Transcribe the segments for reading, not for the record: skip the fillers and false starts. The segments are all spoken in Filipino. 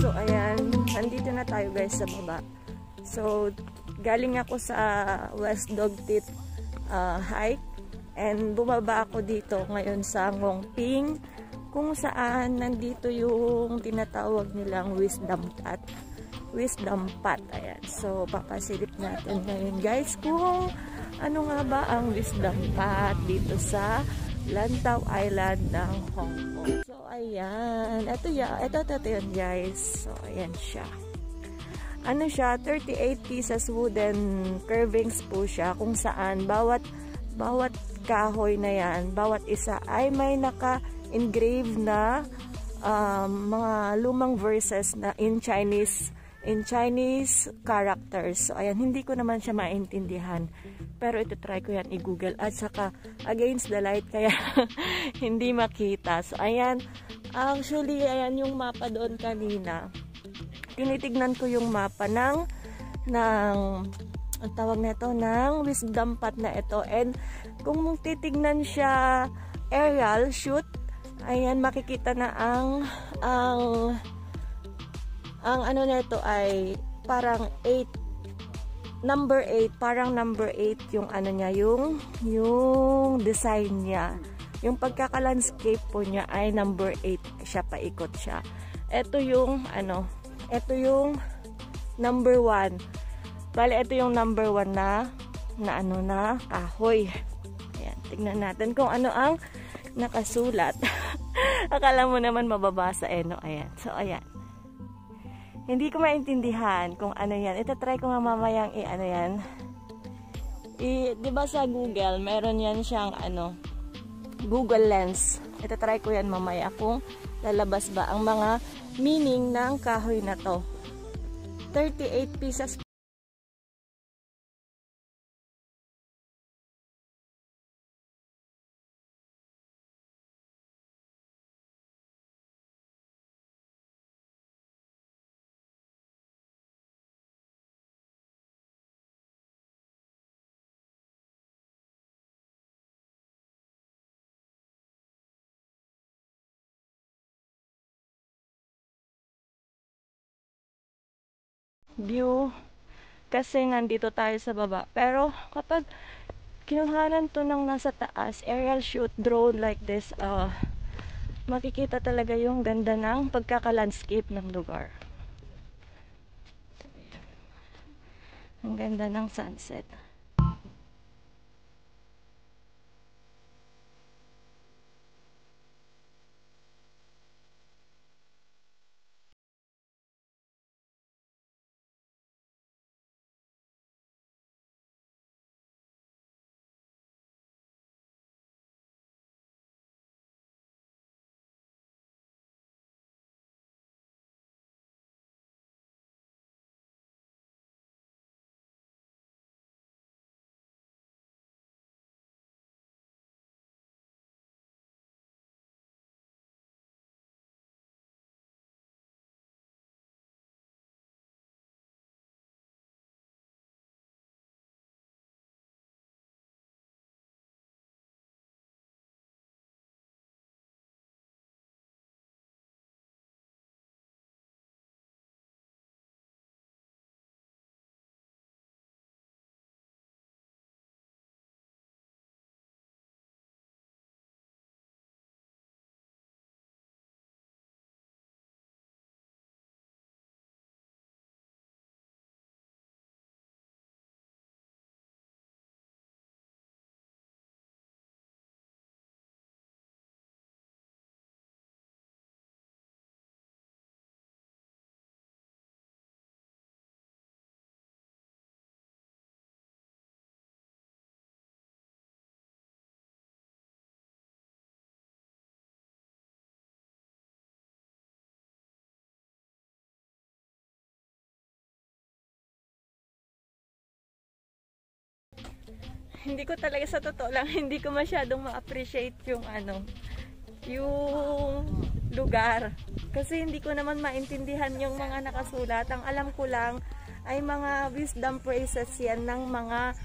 So ayan, nandito na tayo guys sa baba. So galing ako sa West Dog Teeth hike and bumaba ako dito ngayon sa Ngongping, kung saan nandito yung tinatawag nilang wisdom path. Wisdom path, ayan. So papasilip natin ngayon guys kung ano nga ba ang wisdom path dito sa Lantau Island ng Hong Kong. So ayan, ito yun guys. So ayan siya. Ano siya, 38 pieces wooden carvings po siya, kung saan bawat kahoy na yan, bawat isa ay may naka-engrave na mga lumang verses na in Chinese characters. So ayan, hindi ko naman siya maintindihan, pero ito try ko yan i-google, at saka against the light kaya hindi makita. So ayan, actually ayan yung mapa doon kanina. Tinitignan ko yung mapa ng ang tawag na ito, ng wisdom path na ito, and kung titignan siya aerial shoot, ayan, makikita na ang ano na ito ay parang 8, number 8, parang number 8 yung ano niya, yung design niya, yung pagkaka-landscape po niya ay number 8 siya, paikot siya. Ito yung ano, ito yung number 1. Bale, ito yung number 1 na ano na kahoy. Ayan, tingnan natin kung ano ang nakasulat. Akala mo naman mababasa no? Ayan. So ayan. Hindi ko maintindihan kung ano yan. Ito try ko nga mamayang ano yan. 'Di ba sa Google, meron yan siyang ano, Google Lens. Ito try ko yan mamaya kung lalabas ba ang mga meaning ng kahoy na to. 38 pieces. View kasi nandito tayo sa baba, pero kapag kinuhanan to ng nasa taas, aerial shoot drone like this, makikita talaga yung ganda ng pagkaka-landscape ng lugar. Ang ganda ng sunset. Hindi ko talaga, sa totoo lang, hindi ko masyadong ma-appreciate yung ano, yung lugar. Kasi hindi ko naman maintindihan yung mga nakasulat. Ang alam ko lang ay mga wisdom phrases yan ng mga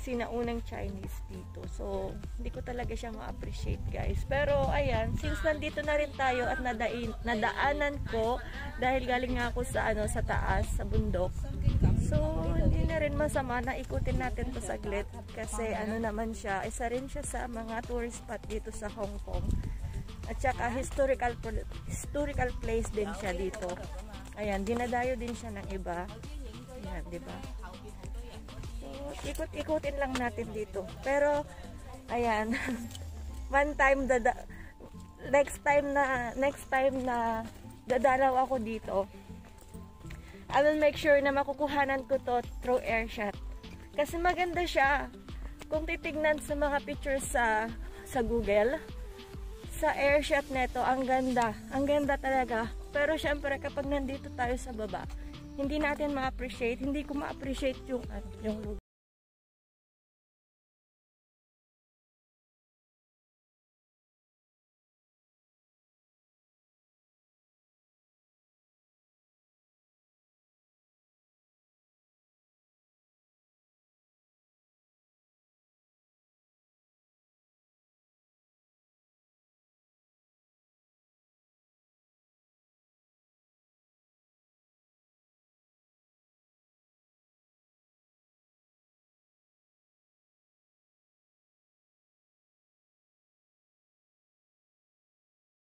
sinaunang Chinese dito. So, hindi ko talaga siya ma-appreciate, guys. Pero, ayan, since nandito na rin tayo at nadaanan ko, dahil galing nga ako sa, sa taas, sa bundok. So, hindi na rin masama na ikutin natin to saglit. Kasi, naman siya, isa rin siya sa mga tourist spot dito sa Hong Kong. At saka, historical place din siya dito. Ayan, dinadayo din siya ng iba. Ayan, diba? Ikot-ikutin lang natin dito. Pero, ayan, next time na dadalaw ako dito, I will make sure na makukuhanan ko to through air shot. Kasi maganda siya. Kung titignan sa mga pictures sa Google, sa air shot neto, ang ganda. Ang ganda talaga. Pero syempre, kapag nandito tayo sa baba, hindi natin ma-appreciate, hindi ko ma-appreciate yung lugar.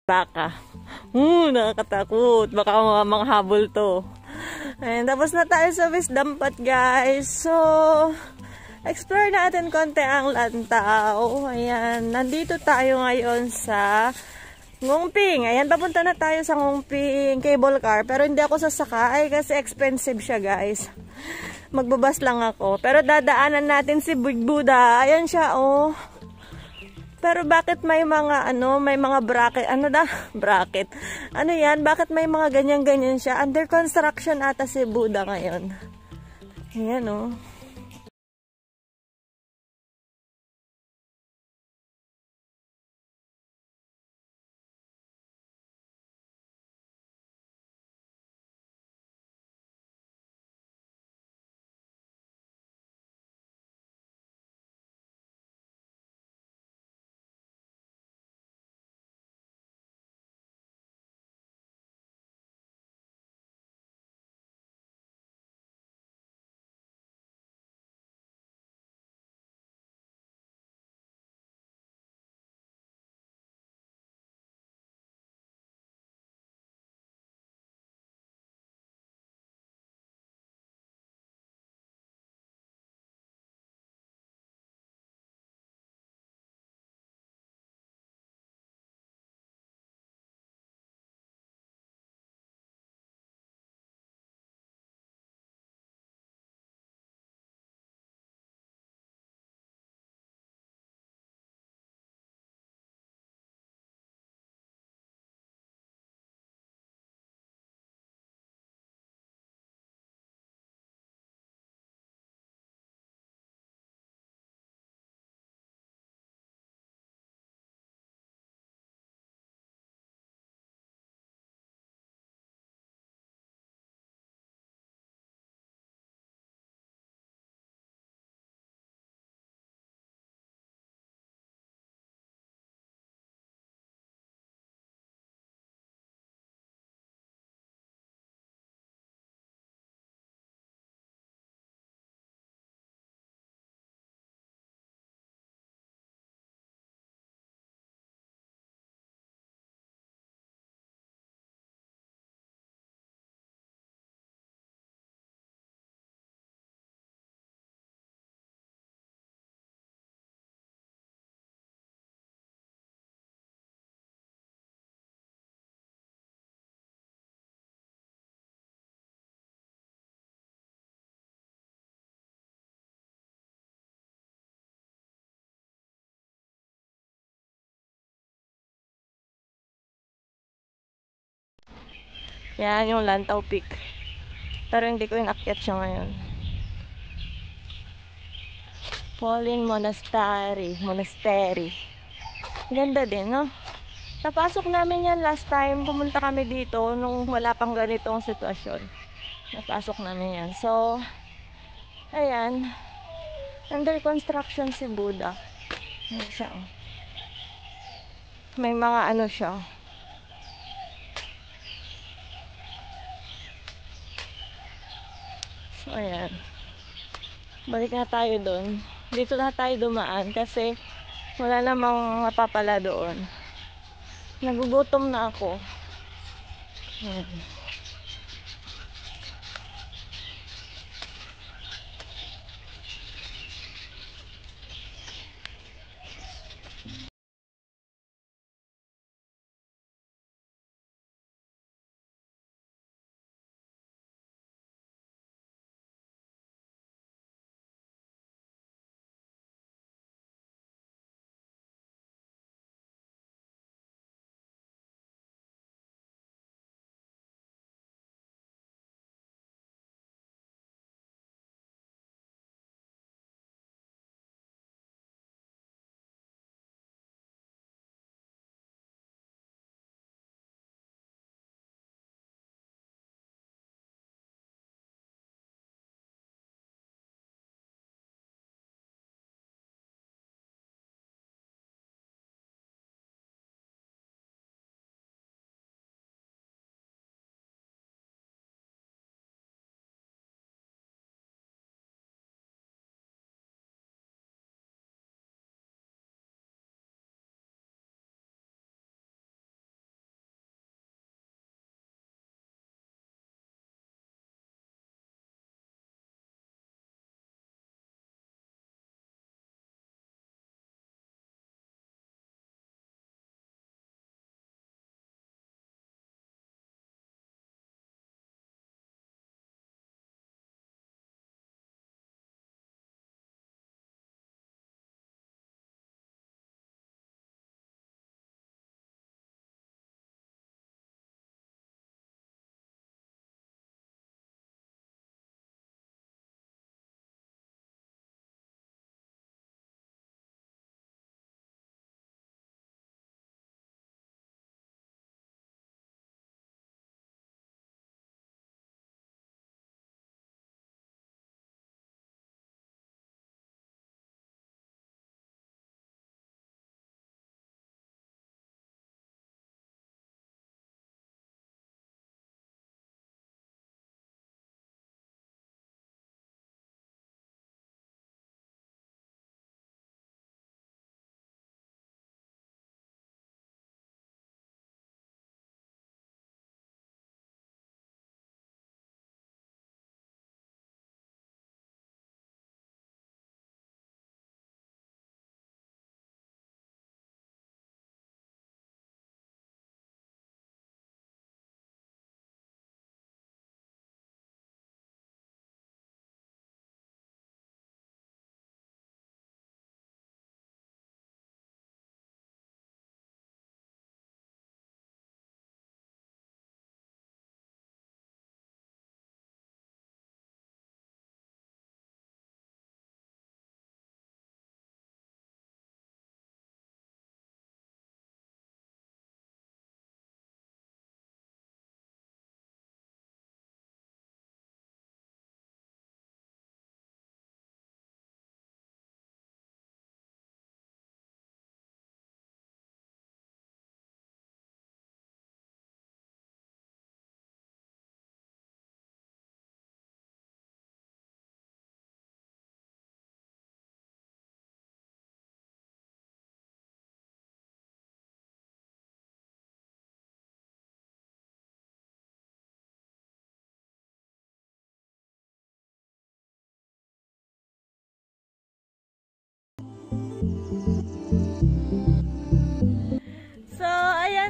Baka. Nakakatakot. Baka manghabol to. Ayan, tapos na tayo sa Wisdom Pot, guys. So, explore natin konti ang Lantau. Ayan, nandito tayo ngayon sa Ngongping. Ayan, papunta na tayo sa Ngongping cable car. Pero hindi ako sasakay kasi expensive siya, guys. Magbabas lang ako. Pero dadaanan natin si Big Buddha. Ayan siya, oh. Pero bakit may mga may mga bracket, bracket. Ano 'yan? Bakit may mga ganyan-ganyan siya? Under construction ata si Buddha ngayon. Ayan, oh. Yan yung Lantau Peak. Pero hindi ko inakyat siya ngayon. Pauline Monastery. Ganda din, no? Napasok namin yan last time. Pumunta kami dito nung wala pang ganitong sitwasyon. Napasok namin yan. So, ayan. Under construction si Buddha. Ayan siya. May mga ano siya. So, ayan. Balik na tayo doon. Dito na tayo dumaan kasi wala namang mapapala doon. Nagugutom na ako. Ayan.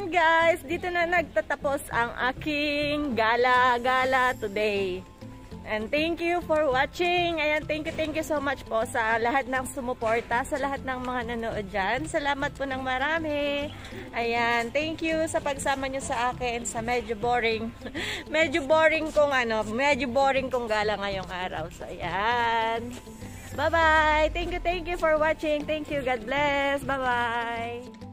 Guys, dito na nagtatapos ang aking gala today. And thank you for watching. Ayan, thank you so much po sa lahat ng sumuporta, sa lahat ng mga nanood dyan. Salamat po ng marami. Ayan, thank you sa pagsama nyo sa akin sa medyo boring medyo boring kong gala ngayong araw. So, ayan. Bye-bye. Thank you for watching. Thank you. God bless. Bye-bye.